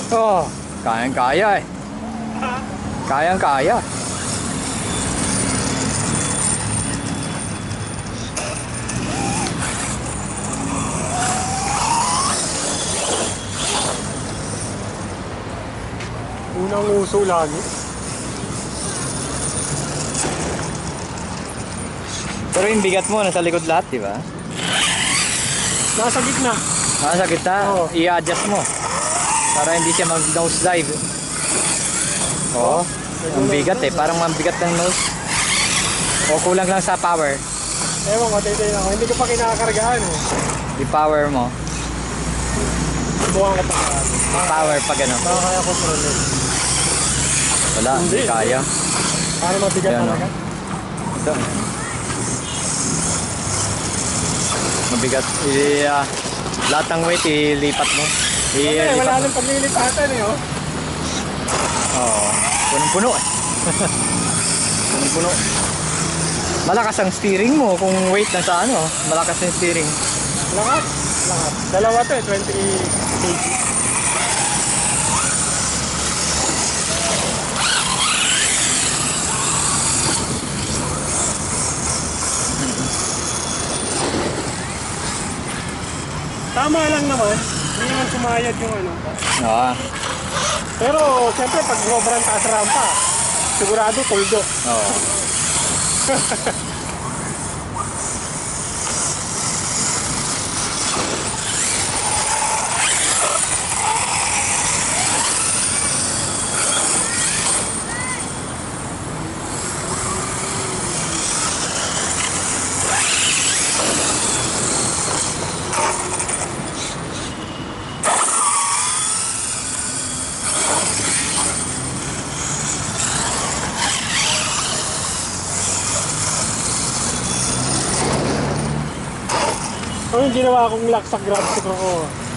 Oh, kayang-kaya eh. Kayang-kaya. Unang uso lagi. Pero yung bigat mo nasa likod lahat, di ba? Nasa gitna. Nasa gitna, Oo. i-adjust mo. Para hindi siya mag-nose dive. Oo. Ang bigat eh, parang mabigat ng nose. O kulang lang sa power. Ewan ko, titirin ako. Hindi ko pa kinakargaan eh. I-power mo. Subukan ko pa. Power pag ano. Baka kaya control eh. Wala, hindi kaya. Paano mabigat Yan, talaga? Ito. Mabigat. Lahat ng weight ilipat mo. Okay, wala nang paglilipatan eh oh. Oo. Punong-puno eh. Punong-puno. Malakas ang steering mo kung weight na sa ano. Malakas ang steering. Lakas. Lakas. Dalawa to eh, 20 kg. Tama lang naman. Hindi naman sumayad yung ano. Oo. Pero siyempre pag sobrang taas rampa, sigurado tuldo. Oo. Ano yung ginawa kong lock sa grab siguro ko?